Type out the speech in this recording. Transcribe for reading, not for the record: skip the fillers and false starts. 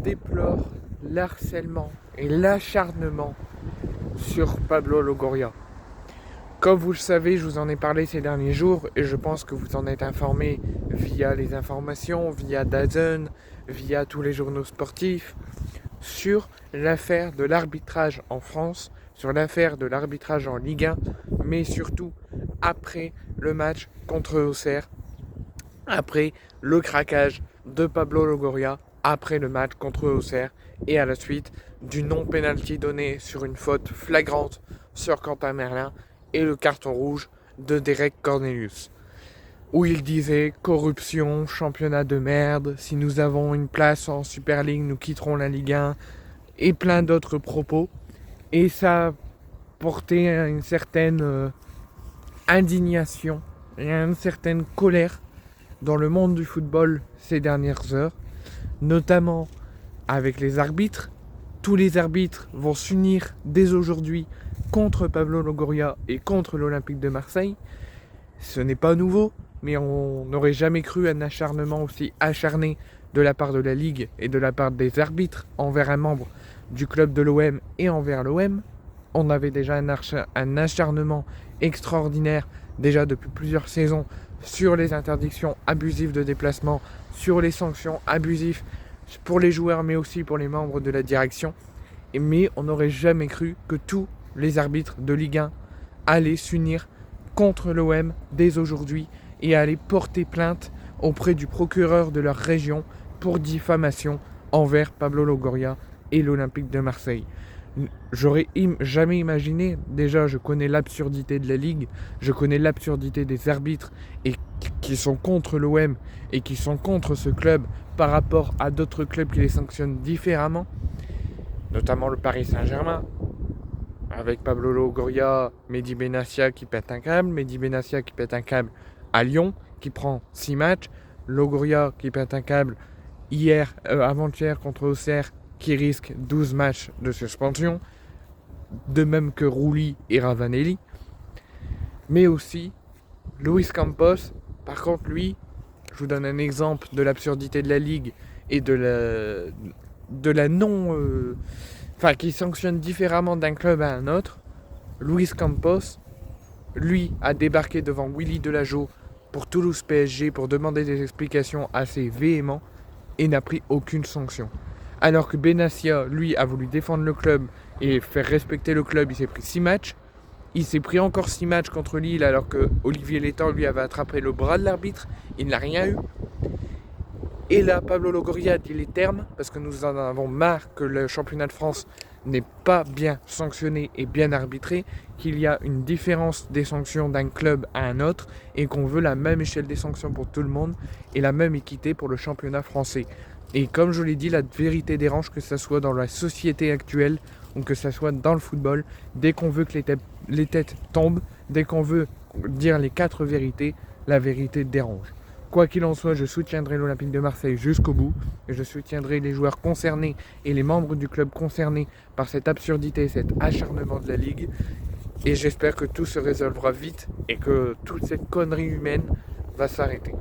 déplore l'harcèlement et l'acharnement sur Pablo Longoria. Comme vous le savez, je vous en ai parlé ces derniers jours et je pense que vous en êtes informé via les informations, via DAZN, via tous les journaux sportifs, sur l'affaire de l'arbitrage en France, sur l'affaire de l'arbitrage en Ligue 1, mais surtout après le match contre Auxerre, après le craquage de Pablo Longoria, après le match contre Auxerre et à la suite du non-penalty donné sur une faute flagrante sur Quentin Merlin et le carton rouge de Derek Cornelius, où il disait corruption, championnat de merde, si nous avons une place en Super League, nous quitterons la Ligue 1 et plein d'autres propos. Et ça a porté à une certaine indignation et à une certaine colère dans le monde du football ces dernières heures, notamment avec les arbitres. Tous les arbitres vont s'unir dès aujourd'hui contre Pablo Longoria et contre l'Olympique de Marseille. Ce n'est pas nouveau, mais on n'aurait jamais cru un acharnement aussi acharné de la part de la Ligue et de la part des arbitres envers un membre du club de l'OM et envers l'OM. On avait déjà un acharnement extraordinaire déjà depuis plusieurs saisons sur les interdictions abusives de déplacement, sur les sanctions abusives pour les joueurs mais aussi pour les membres de la direction. Mais on n'aurait jamais cru que tous les arbitres de Ligue 1 allaient s'unir contre l'OM dès aujourd'hui et allaient porter plainte auprès du procureur de leur région pour diffamation envers Pablo Longoria et l'Olympique de Marseille. J'aurais jamais imaginé, déjà je connais l'absurdité de la Ligue, je connais l'absurdité des arbitres et qui sont contre l'OM et qui sont contre ce club par rapport à d'autres clubs qui les sanctionnent différemment, notamment le Paris Saint-Germain, avec Pablo Longoria, Mehdi Benassia qui pète un câble, Mehdi Benassia qui pète un câble à Lyon, qui prend 6 matchs, Longoria qui pète un câble avant-hier contre Auxerre, qui risque 12 matchs de suspension, de même que Rulli et Ravanelli, mais aussi Luis Campos. Par contre, lui, je vous donne un exemple de l'absurdité de la Ligue et de la non... qui sanctionne différemment d'un club à un autre. Luis Campos, lui, a débarqué devant Willy Delageau pour Toulouse PSG pour demander des explications assez véhémentes et n'a pris aucune sanction. Alors que Benassia, lui, a voulu défendre le club et faire respecter le club, il s'est pris 6 matchs. Il s'est pris encore 6 matchs contre Lille alors que Olivier Létang lui avait attrapé le bras de l'arbitre. Il n'a rien eu. Et là, Pablo Longoria dit les termes, parce que nous en avons marre que le championnat de France n'est pas bien sanctionné et bien arbitré, qu'il y a une différence des sanctions d'un club à un autre, et qu'on veut la même échelle des sanctions pour tout le monde, et la même équité pour le championnat français. Et comme je l'ai dit, la vérité dérange, que ce soit dans la société actuelle, ou que ce soit dans le football. Dès qu'on veut que les têtes tombent, dès qu'on veut dire les 4 vérités, la vérité dérange. Quoi qu'il en soit, je soutiendrai l'Olympique de Marseille jusqu'au bout. Et je soutiendrai les joueurs concernés et les membres du club concernés par cette absurdité, cet acharnement de la Ligue. Et j'espère que tout se résolvera vite et que toute cette connerie humaine va s'arrêter.